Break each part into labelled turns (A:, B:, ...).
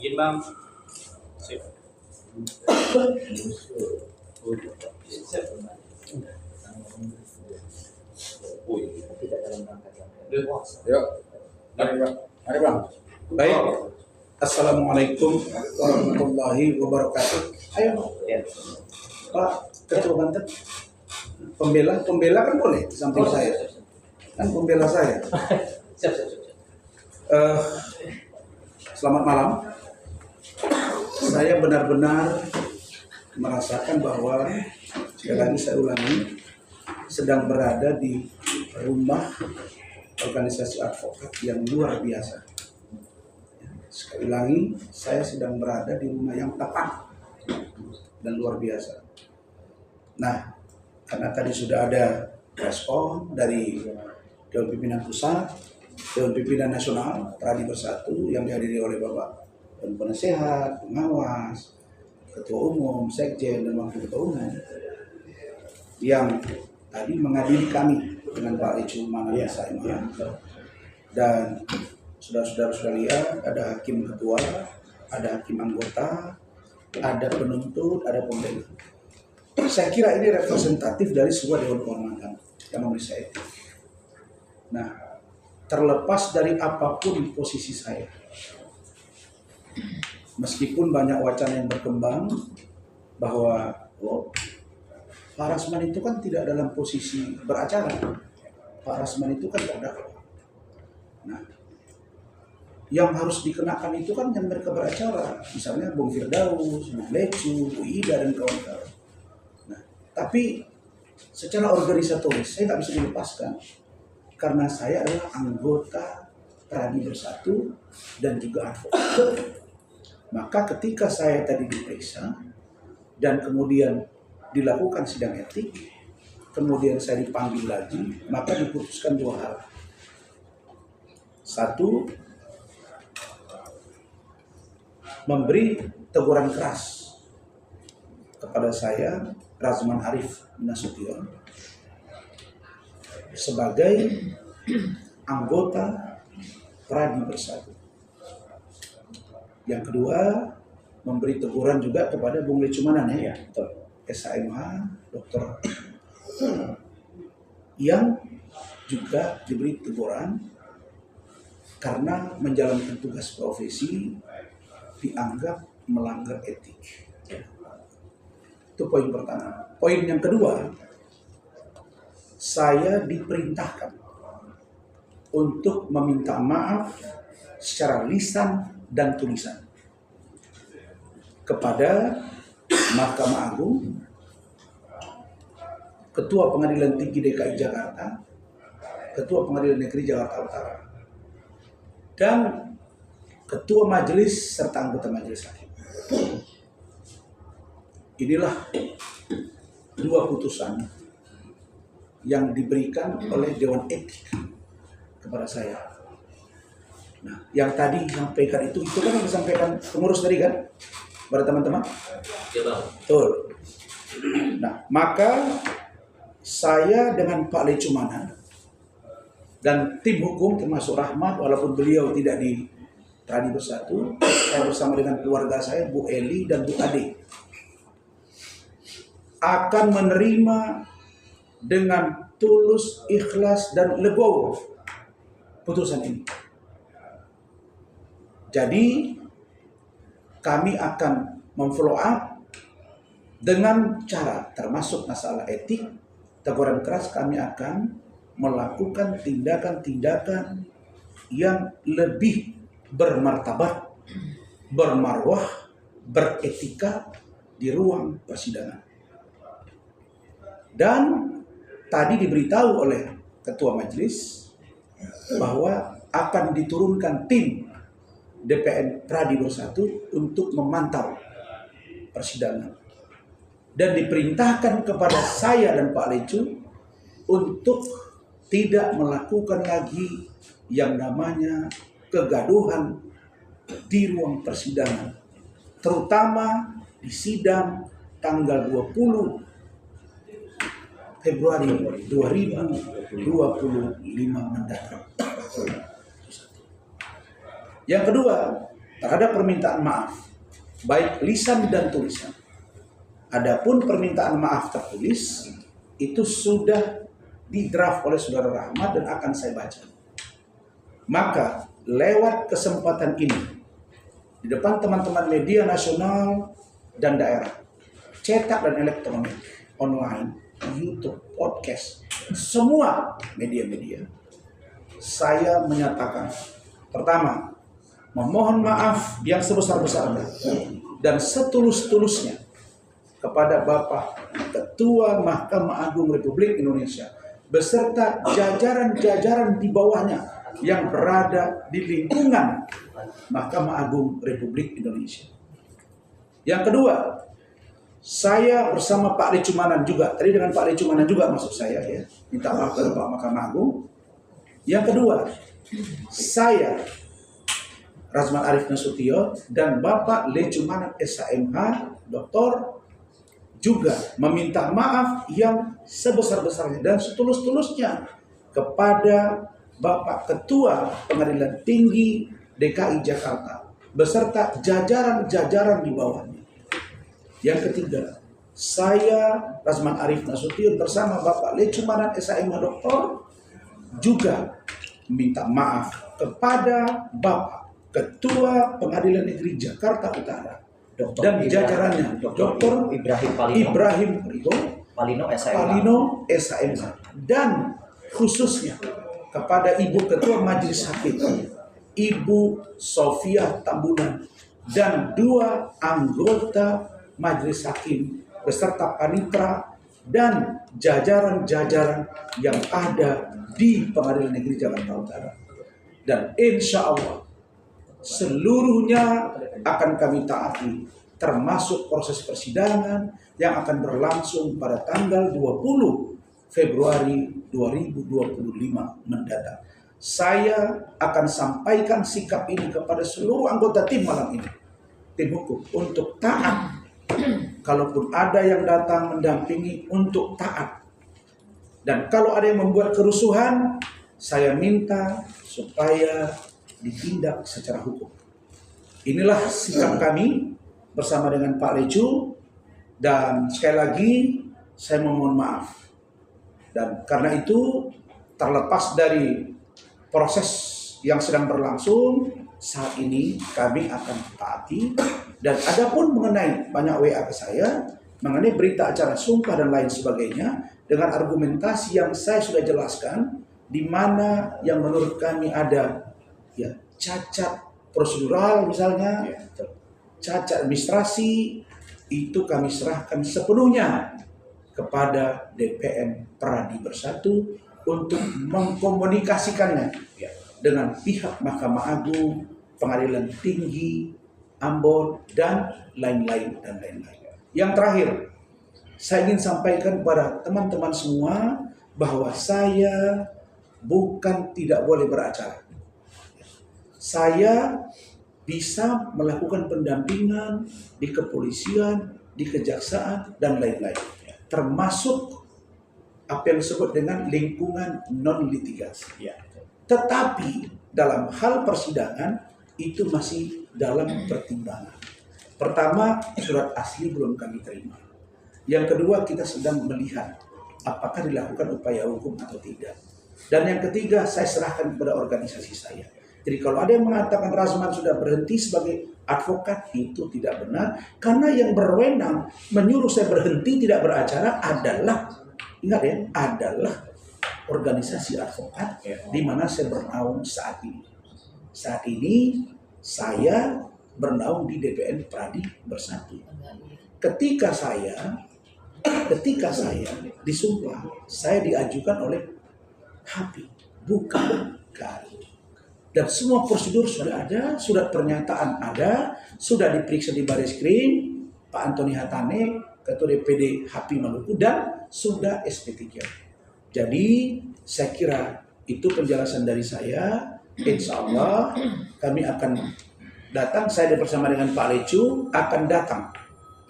A: Izin bang. Sip.
B: Tidak dalam rangka jam.
C: Yuk, mari bang. Baik. Assalamualaikum warahmatullahi wabarakatuh. Ayo, Pak Ketua Banten. Pembela kan boleh di samping saya. Kan pembela saya.
B: Siap.
C: Selamat malam. Saya benar-benar merasakan bahwa sekali lagi saya ulangi, sedang berada di rumah organisasi advokat yang luar biasa. Sekali lagi, saya sedang berada di rumah yang tepat dan luar biasa. Nah, karena tadi sudah ada respon dari Dewan Pimpinan Pusat, Dewan Pimpinan Nasional, Pradi Bersatu yang dihadiri oleh Bapak Dewan Penasehat, Pengawas, Ketua Umum, Sekjen, dan Wakil Ketua Umum, yang tadi menghadiri kami dengan Pak Lecu Mana Saima, dan saudara-saudara sudah lihat ada hakim ketua, ada hakim anggota, ada penuntut, ada pembela. Saya kira ini representatif dari sebuah dewan kehormatan yang memeriksa etik. Nah, terlepas dari apapun posisi saya, meskipun banyak wacana yang berkembang bahwa Pak Rasman itu kan tidak dalam posisi beracara, Pak Rasman itu kan terdakwa. Nah, yang harus dikenakan itu kan yang mereka beracara, misalnya Bung Firdaus, Bung Lecu, Bu Ida, dan kawan-kawan. Nah, tapi secara organisatoris saya nggak bisa dilepaskan karena saya adalah anggota Pradi Bersatu dan juga advokat. Maka ketika saya tadi diperiksa dan kemudian dilakukan sidang etik, kemudian saya dipanggil lagi, maka diputuskan dua hal. Satu, memberi teguran keras kepada saya, Razman Arif Nasution, sebagai anggota Pradi Bersatu. Yang kedua, memberi teguran juga kepada Bung Lecu Mana ya, SHMH, dokter, yang juga diberi teguran karena menjalankan tugas profesi dianggap melanggar etik. Itu poin pertama. Poin yang kedua, saya diperintahkan untuk meminta maaf secara lisan dan tulisan kepada Mahkamah Agung, Ketua Pengadilan Tinggi DKI Jakarta, Ketua Pengadilan Negeri Jakarta Utara, dan Ketua Majelis serta anggota Majelis Hakim. Inilah dua putusan yang diberikan oleh Dewan Etik kepada saya. Nah, yang tadi disampaikan itu kan yang disampaikan pengurus tadi kan, pada teman-teman. Betul. Nah, maka saya dengan Pak Lecu Mana dan tim hukum termasuk Rahmat, walaupun beliau tidak di Pradi Bersatu, saya bersama dengan keluarga saya, Bu Eli dan Bu Ade, akan menerima dengan tulus, ikhlas, dan legowo putusan ini. Jadi kami akan memfollow up dengan cara termasuk masalah etik, teguran keras. Kami akan melakukan tindakan-tindakan yang lebih bermartabat, bermarwah, beretika di ruang persidangan. Dan tadi diberitahu oleh Ketua Majelis bahwa akan diturunkan tim DPN Pradi Bersatu untuk memantau persidangan. Dan diperintahkan kepada saya dan Pak Lecu untuk tidak melakukan lagi yang namanya kegaduhan di ruang persidangan, terutama di sidang tanggal 20 Februari 2025 mendatang. Yang kedua, terhadap permintaan maaf, baik lisan dan tulisan. Adapun permintaan maaf tertulis itu sudah di-draft oleh Saudara Rahmat dan akan saya baca. Maka lewat kesempatan ini, di depan teman-teman media nasional dan daerah, cetak dan elektronik, online, YouTube, podcast, semua media-media, saya menyatakan, pertama, memohon maaf yang sebesar-besarnya dan setulus-tulusnya kepada Bapak Ketua Mahkamah Agung Republik Indonesia beserta jajaran-jajaran di bawahnya yang berada di lingkungan Mahkamah Agung Republik Indonesia. Yang kedua, saya bersama Pak Lecumanan juga, tadi dengan Pak Lecumanan juga maksud saya ya, minta maaf kepada Pak Mahkamah Agung. Yang kedua, saya Razman Arif Nasution dan Bapak Lecumanan SHMH, Doktor, juga meminta maaf yang sebesar-besarnya dan setulus-tulusnya kepada Bapak Ketua Pengadilan Tinggi DKI Jakarta beserta jajaran-jajaran di bawahnya. Yang ketiga, saya Razman Arif Nasution bersama Bapak Lecumanan SHMH Doktor juga meminta maaf kepada Bapak Ketua Pengadilan Negeri Jakarta Utara dan jajarannya, Dr. Ibrahim Palino SHMH, dan khususnya kepada Ibu Ketua Majelis Hakim, Ibu Sofia Tambunan, dan 2 anggota Majelis Hakim beserta panitra dan jajaran-jajaran yang ada di Pengadilan Negeri Jakarta Utara. Dan insya Allah seluruhnya akan kami taati, termasuk proses persidangan yang akan berlangsung pada tanggal 20 Februari 2025 mendatang. Saya akan sampaikan sikap ini kepada seluruh anggota tim malam ini, tim hukum, untuk taat. Kalaupun ada yang datang mendampingi, untuk taat. Dan kalau ada yang membuat kerusuhan, saya minta supaya ditindak secara hukum. Inilah sikap kami bersama dengan Pak Lecu, dan sekali lagi saya memohon maaf. Dan karena itu, terlepas dari proses yang sedang berlangsung saat ini, kami akan taati. Dan adapun mengenai banyak WA ke saya mengenai berita acara sumpah dan lain sebagainya dengan argumentasi yang saya sudah jelaskan, di mana yang menurut kami ada ya cacat prosedural misalnya, cacat administrasi, itu kami serahkan sepenuhnya kepada DPN Pradi Bersatu untuk mengkomunikasikannya dengan pihak Mahkamah Agung, Pengadilan Tinggi, Ambon, dan lain-lain. Yang terakhir, saya ingin sampaikan kepada teman-teman semua bahwa saya bukan tidak boleh beracara. Saya bisa melakukan pendampingan di kepolisian, di kejaksaan, dan lain-lain. Termasuk apa yang disebut dengan lingkungan non-litigasi. Tetapi dalam hal persidangan itu masih dalam pertimbangan. Pertama, surat asli belum kami terima. Yang kedua, kita sedang melihat apakah dilakukan upaya hukum atau tidak. Dan yang ketiga, saya serahkan kepada organisasi saya. Jadi kalau ada yang mengatakan Razman sudah berhenti sebagai advokat, itu tidak benar. Karena yang berwenang menyuruh saya berhenti tidak beracara adalah, ingat ya, adalah organisasi advokat di mana saya bernaung saat ini. Saat ini saya bernaung di DPN Pradi Bersatu. Ketika saya disumpah, saya diajukan oleh HAPI, bukan KAI. Dan semua prosedur sudah ada, surat pernyataan ada, sudah diperiksa di Bareskrim, Pak Antoni Hatane, Ketua DPD HAPI Maluku, dan sudah SP3. Jadi saya kira itu penjelasan dari saya. Insya Allah kami akan datang, saya bersama dengan Pak Lecu akan datang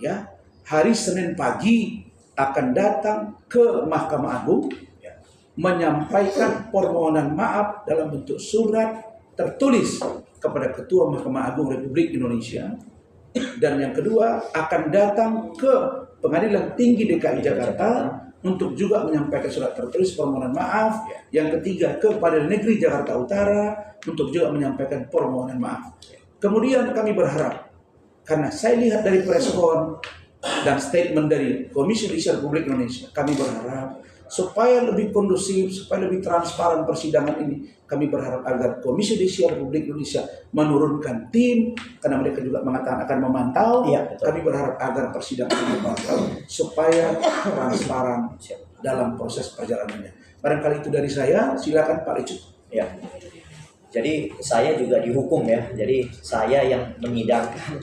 C: ya hari Senin pagi, akan datang ke Mahkamah Agung menyampaikan permohonan maaf dalam bentuk surat tertulis kepada Ketua Mahkamah Agung Republik Indonesia, dan yang kedua akan datang ke Pengadilan Tinggi DKI Jakarta untuk juga menyampaikan surat tertulis permohonan maaf. Yang ketiga ke Pengadilan Negeri Jakarta Utara untuk juga menyampaikan permohonan maaf. Kemudian kami berharap, karena saya lihat dari preskon dan statement dari Komisi Judisial Republik Indonesia, kami berharap supaya lebih kondusif, supaya lebih transparan persidangan ini, kami berharap agar Komisi Judisial Republik Indonesia menurunkan tim, karena mereka juga mengatakan akan memantau. Kami berharap agar persidangan ini memantau supaya transparan dalam proses perjalanannya. Barangkali itu dari saya, silakan Pak Lecuk.
D: Ya. Jadi saya juga dihukum ya. Jadi saya yang menyidangkan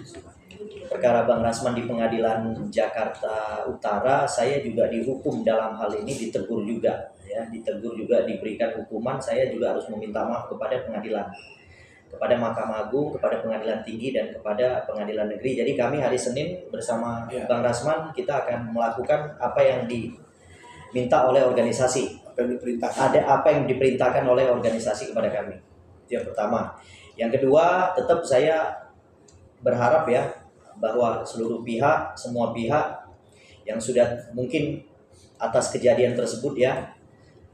D: perkara Bang Rasman di Pengadilan Jakarta Utara, saya juga dihukum dalam hal ini, ditegur juga ya, ditegur juga, diberikan hukuman. Saya juga harus meminta maaf kepada pengadilan, kepada Mahkamah Agung, kepada Pengadilan Tinggi, dan kepada Pengadilan Negeri. Jadi kami hari Senin bersama Bang Rasman kita akan melakukan apa yang diminta oleh organisasi, ada apa yang diperintahkan oleh organisasi kepada kami. Itu yang pertama. Yang kedua, tetap saya berharap ya bahwa seluruh pihak, semua pihak yang sudah mungkin atas kejadian tersebut ya,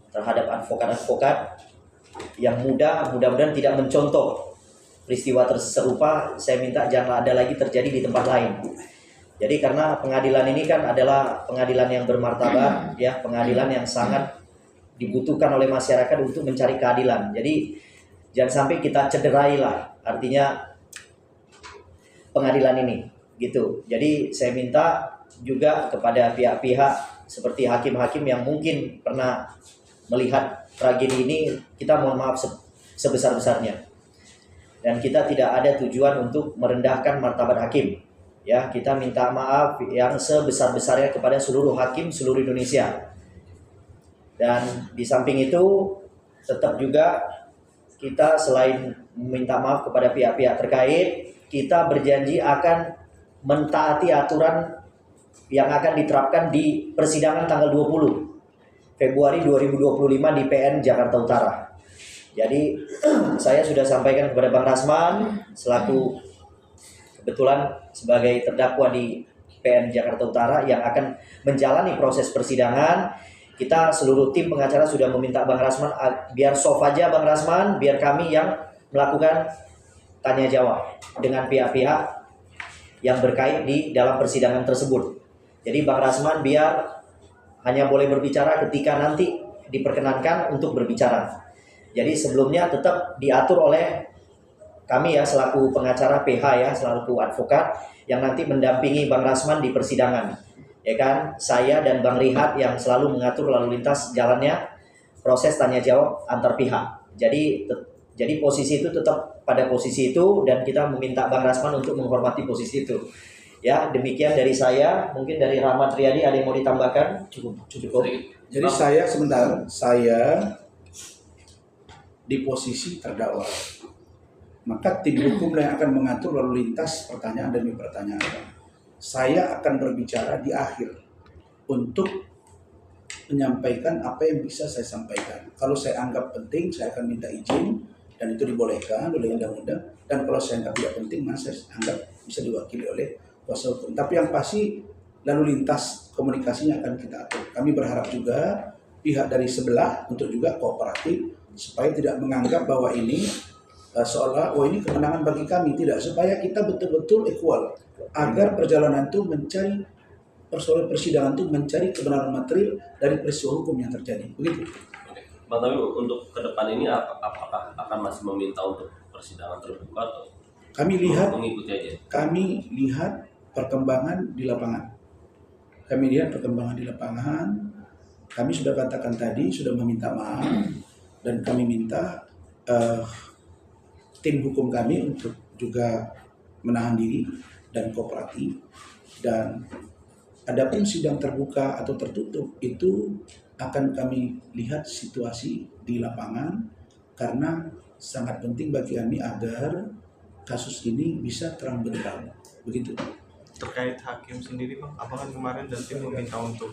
D: terhadap advokat-advokat yang mudah-mudahan tidak mencontoh peristiwa serupa, saya minta jangan ada lagi terjadi di tempat lain. Jadi karena pengadilan ini kan adalah pengadilan yang bermartabat ya, pengadilan yang sangat dibutuhkan oleh masyarakat untuk mencari keadilan. Jadi jangan sampai kita cederai lah, artinya pengadilan ini gitu. Jadi saya minta juga kepada pihak-pihak seperti hakim-hakim yang mungkin pernah melihat tragedi ini, kita mohon maaf sebesar-besarnya. Dan kita tidak ada tujuan untuk merendahkan martabat hakim. Ya, kita minta maaf yang sebesar-besarnya kepada seluruh hakim seluruh Indonesia. Dan di samping itu tetap juga kita selain meminta maaf kepada pihak-pihak terkait, kita berjanji akan mentaati aturan yang akan diterapkan di persidangan tanggal 20 Februari 2025 di PN Jakarta Utara. Jadi saya sudah sampaikan kepada Bang Rasman selaku kebetulan sebagai terdakwa di PN Jakarta Utara yang akan menjalani proses persidangan. Kita seluruh tim pengacara sudah meminta Bang Rasman biar soft aja Bang Rasman, biar kami yang melakukan tanya jawab dengan pihak-pihak yang berkait di dalam persidangan tersebut. Jadi Bang Rasman biar hanya boleh berbicara ketika nanti diperkenankan untuk berbicara. Jadi sebelumnya tetap diatur oleh kami ya selaku pengacara PH ya, selaku advokat yang nanti mendampingi Bang Rasman di persidangan. Ya kan, saya dan Bang Rihat yang selalu mengatur lalu lintas jalannya proses tanya jawab antar pihak. Jadi posisi itu tetap pada posisi itu dan kita meminta Bang Rasman untuk menghormati posisi itu. Ya, demikian dari saya. Mungkin dari Rahmat Riyadi ada yang mau ditambahkan? Cukup.
C: Jadi saya di posisi terdakwa. Maka tim hukum yang akan mengatur lalu lintas pertanyaan demi pertanyaan. Saya akan berbicara di akhir untuk menyampaikan apa yang bisa saya sampaikan. Kalau saya anggap penting, saya akan minta izin dan itu dibolehkan oleh undang-undang. Dan kalau saya anggap tidak penting, maka saya anggap bisa diwakili oleh kuasa hukum. Tapi yang pasti lalu lintas komunikasinya akan kita atur. Kami berharap juga pihak dari sebelah untuk juga kooperatif supaya tidak menganggap bahwa ini seolah ini kemenangan bagi kami. Tidak, supaya kita betul-betul equal agar perjalanan itu mencari persoalan persidangan itu mencari kebenaran material dari peristiwa hukum yang terjadi. Begitu.
A: Bang, tapi untuk ke depan ini apakah akan masih meminta untuk persidangan terbuka atau mengikuti aja? Kami lihat perkembangan di lapangan. Kami sudah katakan tadi, sudah meminta maaf dan kami minta tim hukum kami untuk juga menahan diri dan kooperatif. Dan adapun sidang terbuka atau tertutup itu akan kami lihat situasi di lapangan, karena sangat penting bagi kami agar kasus ini bisa terang benderang. Begitu.
E: Terkait hakim sendiri Bang, apakah kemarin dan tim meminta untuk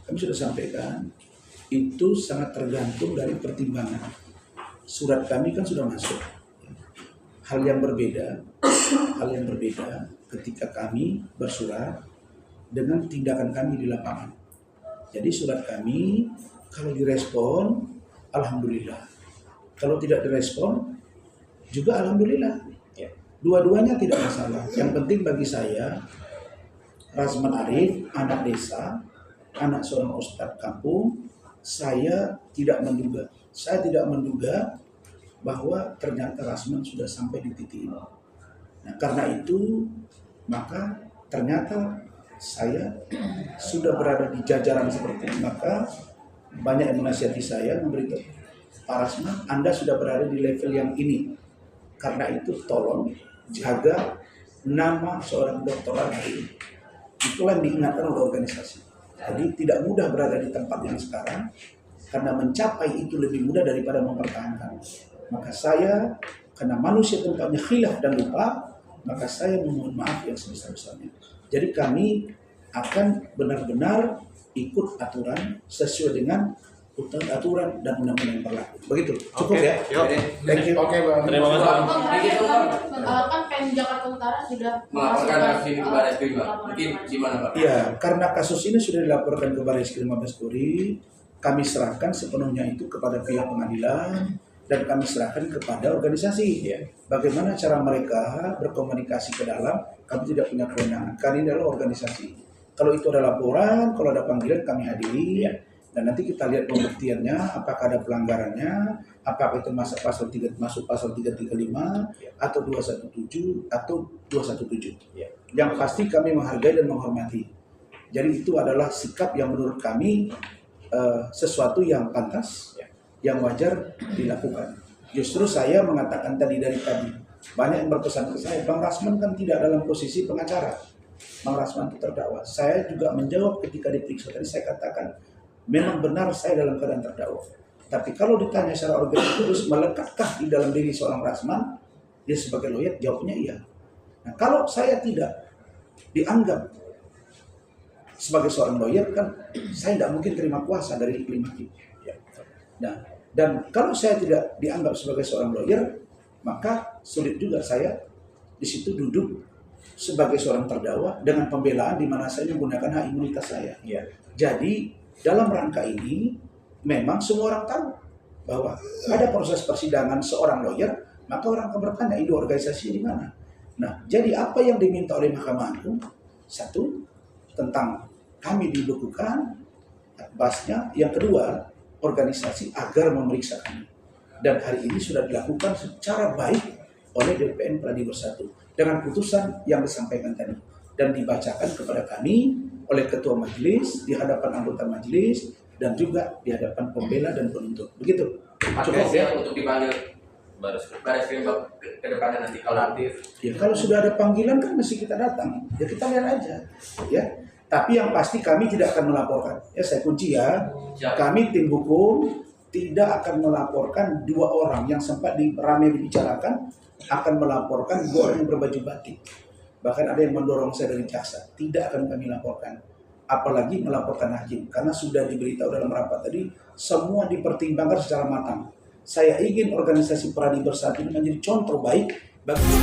C: kami sudah sampaikan itu sangat tergantung dari pertimbangan.
A: surat kami kan sudah masuk. Hal yang berbeda ketika kami bersurat dengan tindakan kami di lapangan. Jadi surat kami kalau direspon, alhamdulillah. Kalau tidak direspon, juga alhamdulillah. Dua-duanya tidak masalah. Yang penting bagi saya, Razman Arif, anak desa, anak seorang ustadz kampung, saya tidak menduga. Saya tidak menduga bahwa ternyata Razman sudah sampai di titik ini. Nah, karena itu, maka ternyata saya sudah berada di jajaran seperti ini. Maka banyak yang menasihati saya, memberitahu, Pak Razman, Anda sudah berada di level yang ini. Karena itu tolong jaga nama seorang doktoral hari ini. Itulah yang diingatkan oleh organisasi. Jadi tidak mudah berada di tempat yang sekarang, karena mencapai itu lebih mudah daripada mempertahankan. Maka saya, karena manusia tempatnya khilaf dan lupa, maka saya memohon maaf yang sebesar-besarnya. Jadi kami akan benar-benar ikut aturan sesuai dengan aturan dan undang-undang yang berlaku. Begitu. Cukup
E: Oke,
A: ya.
E: yuk.
A: Thank you.
F: Oke, Bang.
E: Terima kasih.
G: Kan Pem Jakarta Utara sudah
F: Melaporkan kasus ini ke Baris Krim, Pak. Mungkin gimana, Pak?
A: Iya, karena kasus ini sudah dilaporkan ke Baris Krim Mabes Polri, kami serahkan sepenuhnya itu kepada pihak pengadilan dan kami serahkan kepada organisasi. Bagaimana cara mereka berkomunikasi ke dalam, kami tidak punya kewenangan. Kami adalah organisasi. Kalau itu ada laporan, kalau ada panggilan kami hadiri. Dan nanti kita lihat pembuktiannya, apakah ada pelanggarannya, apakah itu masuk pasal 335 atau 217 atau 217. Yang pasti kami menghargai dan menghormati. Jadi itu adalah sikap yang menurut kami sesuatu yang pantas, yang wajar dilakukan. Justru saya mengatakan dari tadi, banyak yang berpesan ke saya, Bang Razman kan tidak dalam posisi pengacara. Bang Razman itu terdakwa. Saya juga menjawab ketika diperiksa tadi, saya katakan, memang benar saya dalam keadaan terdakwa. Tapi kalau ditanya secara organik terus melekatkah di dalam diri seorang Razman, dia sebagai lawyer, jawabnya iya. Nah, kalau saya tidak dianggap sebagai seorang lawyer, kan saya tidak mungkin terima kuasa dari iklim hakim. Nah, dan kalau saya tidak dianggap sebagai seorang lawyer, maka sulit juga saya di situ duduk sebagai seorang terdakwa dengan pembelaan di mana saya menggunakan hak imunitas saya. Jadi dalam rangka ini, memang semua orang tahu bahwa ada proses persidangan seorang lawyer, maka orang akan bertanya, ini organisasi di mana? Nah, jadi apa yang diminta oleh Mahkamah Agung? Satu, tentang kami dibekukan, basnya. Yang kedua, organisasi agar memeriksa kami. Dan hari ini sudah dilakukan secara baik oleh DPN Pradi Bersatu dengan putusan yang disampaikan tadi dan dibacakan kepada kami oleh ketua majelis, di hadapan anggota majelis, dan juga di hadapan pembela dan penuntut. Begitu.
F: Cukup ya untuk dipanggil Baris Krim ke depannya nanti kalau aktif.
A: Ya, kalau sudah ada panggilan kan mesti kita datang. Ya kita lihat aja. Ya. Tapi yang pasti kami tidak akan melaporkan. Ya, saya kunci ya.
F: Siap.
A: Kami tim hukum tidak akan melaporkan dua orang yang sempat ramai dibicarakan, akan melaporkan dua orang yang berbaju batik. Bahkan ada yang mendorong saya dari jaksa. Tidak akan kami laporkan. Apalagi melaporkan hakim. Karena sudah diberitahu dalam rapat tadi, semua dipertimbangkan secara matang. Saya ingin organisasi Pradi Bersatu ini menjadi contoh baik bagi